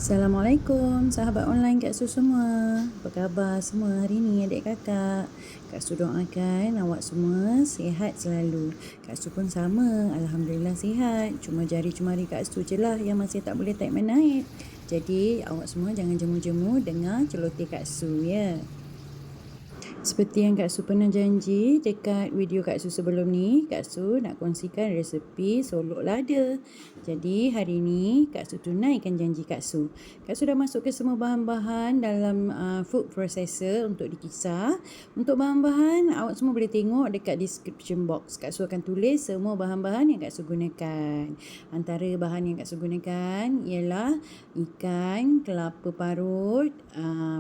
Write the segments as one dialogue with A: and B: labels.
A: Assalamualaikum sahabat online Kak Su semua. Apa khabar semua hari ni adik kakak? Kak Su doakan awak semua sihat selalu. Kak Su pun sama, alhamdulillah sihat. Cuma jari jemari Kak Su je lah yang masih tak boleh tarik menaik. Jadi awak semua jangan jemu-jemu dengar celoteh Kak Su ya. Seperti yang Kak Su pernah janji dekat video Kak Su sebelum ni, Kak Su nak kongsikan resepi solok lada. Jadi hari ni Kak Su tunaikan janji Kak Su. Kak Su dah masuk ke semua bahan-bahan dalam food processor untuk dikisar. Untuk bahan-bahan awak semua boleh tengok dekat description box. Kak Su akan tulis semua bahan-bahan yang Kak Su gunakan. Antara bahan yang Kak Su gunakan ialah ikan, kelapa parut,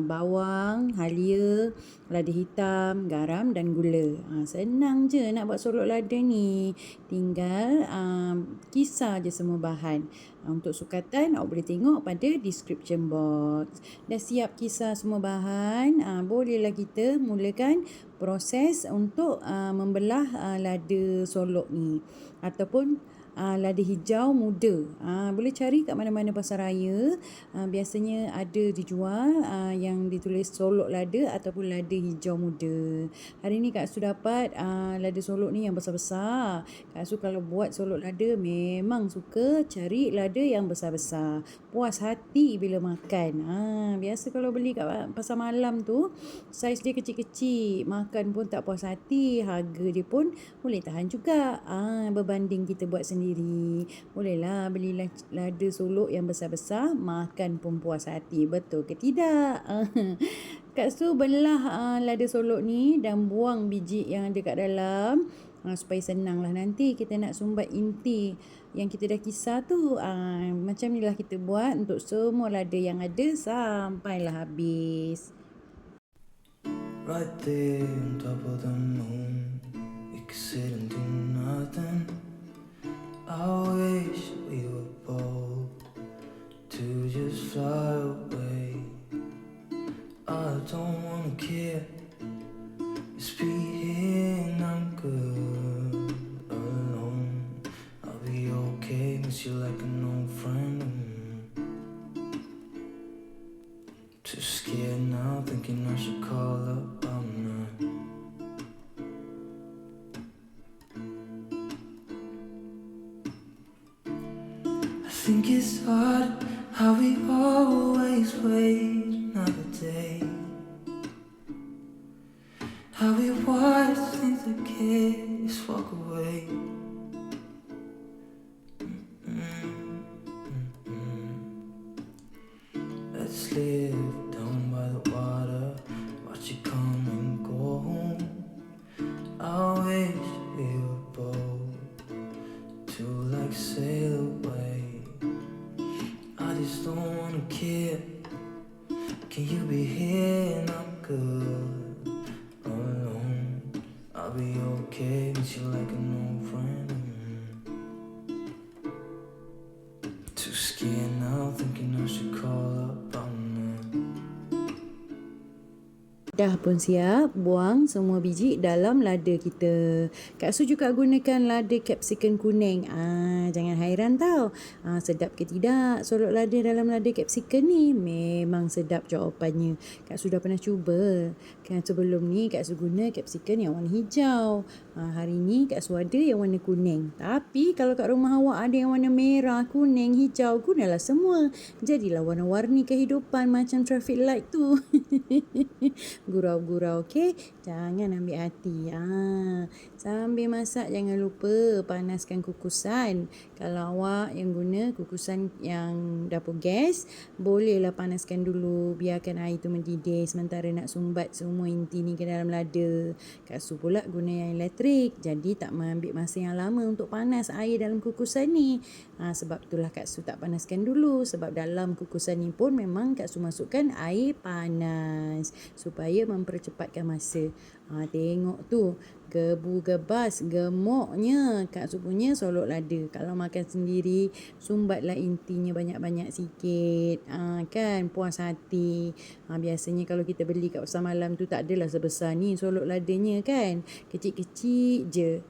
A: bawang, halia, lada hitam, garam dan gula. Senang je nak buat solok lada ni. Tinggal kisar je semua bahan. Untuk sukatan awak boleh tengok pada description box. Dah siap kisar semua bahan, bolehlah kita mulakan proses untuk membelah lada solok ni. Ataupun lada hijau muda. Boleh cari kat mana-mana pasar raya. Biasanya ada dijual yang ditulis solok lada ataupun lada hijau muda. Hari ni Kak Su dapat lada solok ni yang besar-besar. Kak Su kalau buat solok lada memang suka cari lada yang besar-besar. Puas hati bila makan. Biasa kalau beli kat pasar malam tu, saiz dia kecil-kecil. Makan pun tak puas hati. Harga dia pun boleh tahan juga. Berbanding kita buat sendiri. Bolehlah beli lada solok yang besar-besar, makan pun puas hati. Betul ke tidak? Kak Su belah lada solok ni dan buang biji yang ada kat dalam. Supaya senang lah nanti kita nak sumbat inti yang kita dah kisar tu. Macam ni lah kita buat untuk semua lada yang ada sampailah habis.
B: Right there on top of the moon, we could sit and do nothing. I wish we were bold to just fly away. I don't wanna care, just be here and I'm good alone. I'll be okay, miss you like an old friend. Too scared now, thinking I should call up. I'm not. I think it's hard how we always wait another day. How we watch things that kids walk away. Let's live down by the water, watch it come and go home. I wish we were bold to like sail away. I just don't wanna care. Can you be here and I'm good alone? I'll be okay, miss you like an old friend. Too scared now, thinking I should call up.
A: Dah pun siap buang semua biji dalam lada kita. Kak Su juga gunakan lada capsicum kuning. Jangan hairan tau. Sedap ke tidak solok lada dalam lada capsicum ni? Memang sedap jawapannya. Kak Su dah pernah cuba. Kan sebelum ni Kak Su guna capsicum yang warna hijau. Hari ni Kak Su ada yang warna kuning. Tapi kalau kat rumah awak ada yang warna merah, kuning, hijau, gunalah semua. Jadilah warna-warni kehidupan macam traffic light tu. Gurau-gurau, okey? Jangan ambil hati. Sambil masak jangan lupa panaskan kukusan. Kalau awak yang guna kukusan yang dapur gas, bolehlah panaskan dulu. Biarkan air tu mendidih sementara nak sumbat semua inti ni ke dalam lada. Kak Su pula guna yang elektrik. Jadi tak mengambil masa yang lama untuk panas air dalam kukusan ni. Sebab itulah Kak Su tak panaskan dulu. Sebab dalam kukusan ni pun memang Kak Su masukkan air panas. Supaya mempercepatkan masa. Tengok tu. Gebu-gebas, gemuknya Kak Su punya solok lada. Kalau makan sendiri, sumbatlah intinya banyak-banyak sikit. Kan, puas hati. Biasanya kalau kita beli kat pasar malam tu tak adalah sebesar ni solok ladanya kan. Kecil-kecil je.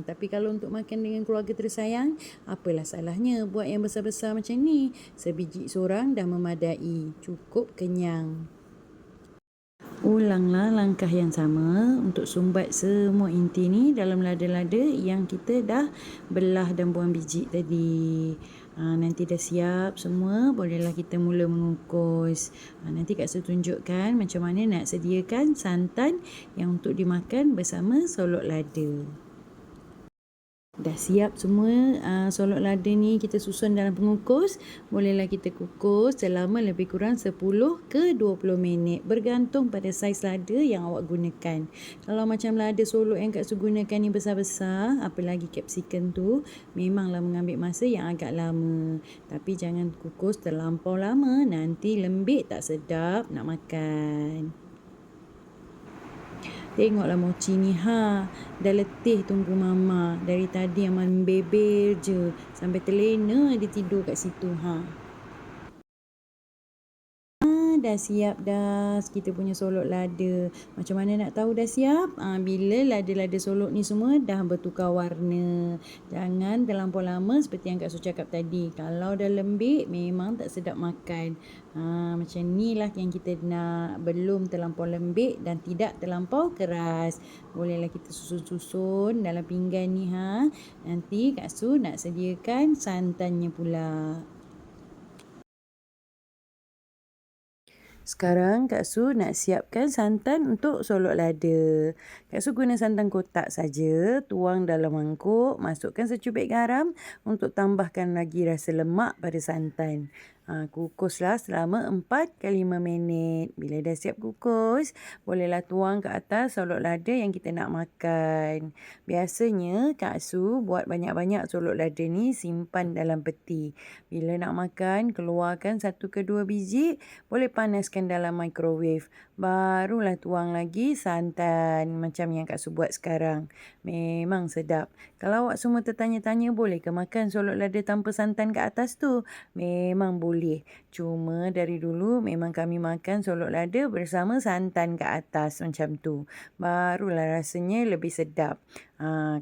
A: Tapi kalau untuk makan dengan keluarga tersayang, apalah salahnya buat yang besar-besar macam ni. Sebiji seorang dah memadai. Cukup kenyang. Ulanglah langkah yang sama untuk sumbat semua inti ni dalam lada-lada yang kita dah belah dan buang biji tadi. Nanti dah siap semua, bolehlah kita mula mengukus. Nanti Kak Su tunjukkan macam mana nak sediakan santan yang untuk dimakan bersama solok lada. Dah siap semua solok lada ni kita susun dalam pengukus. Bolehlah kita kukus selama lebih kurang 10 ke 20 minit. Bergantung pada saiz lada yang awak gunakan. Kalau macam lada solok yang Kak Su gunakan ni besar-besar, apalagi capsicum tu, memanglah mengambil masa yang agak lama. Tapi jangan kukus terlampau lama, nanti lembik tak sedap nak makan. Tengoklah mochi ni dah letih tunggu mama. Dari tadi yang membebel je. Sampai terlena dia tidur kat situ dah siap dah kita punya solok lada. Macam mana nak tahu dah siap? Bila lada-lada solok ni semua dah bertukar warna. Jangan terlampau lama seperti yang Kak Su cakap tadi. Kalau dah lembik memang tak sedap makan. Macam ni lah yang kita nak. Belum terlampau lembik dan tidak terlampau keras. Bolehlah kita susun-susun dalam pinggan ni Nanti Kak Su nak sediakan santannya pula. Sekarang Kak Su nak siapkan santan untuk solok lada. Kak Su guna santan kotak saja. Tuang dalam mangkuk. Masukkan secubit garam untuk tambahkan lagi rasa lemak pada santan. Kukuslah selama 4 ke 5 minit. Bila dah siap kukus, bolehlah tuang ke atas solok lada yang kita nak makan. Biasanya Kak Su buat banyak-banyak solok lada ni simpan dalam peti. Bila nak makan, keluarkan 1 ke 2 biji, boleh panaskan dalam microwave. Barulah tuang lagi santan macam yang Kak Su buat sekarang. Memang sedap. Kalau awak semua tertanya-tanya boleh ke makan solok lada tanpa santan ke atas tu? Memang boleh. Cuma dari dulu memang kami makan solok lada bersama santan ke atas macam tu. Barulah rasanya lebih sedap.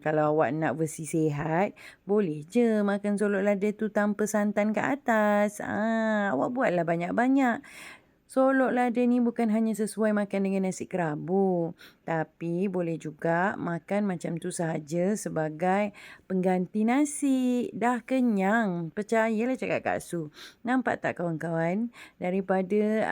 A: Kalau awak nak versi sihat, boleh je makan solok lada tu tanpa santan ke atas. Awak buatlah banyak-banyak. Solok lada ni bukan hanya sesuai makan dengan nasi kerabu. Tapi boleh juga makan macam tu sahaja sebagai pengganti nasi. Dah kenyang. Percayalah cakap Kak Su. Nampak tak kawan-kawan? Daripada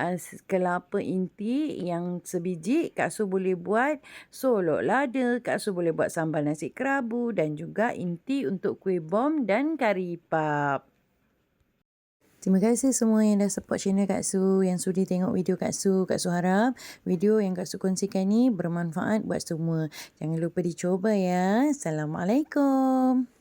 A: kelapa inti yang sebiji, Kak Su boleh buat solok lada. Kak Su boleh buat sambal nasi kerabu dan juga inti untuk kuih bom dan kari pap. Terima kasih semua yang dah support channel Kak Su, yang sudi tengok video Kak Su. Kak Su harap video yang Kak Su kongsikan ni bermanfaat buat semua. Jangan lupa dicoba ya. Assalamualaikum.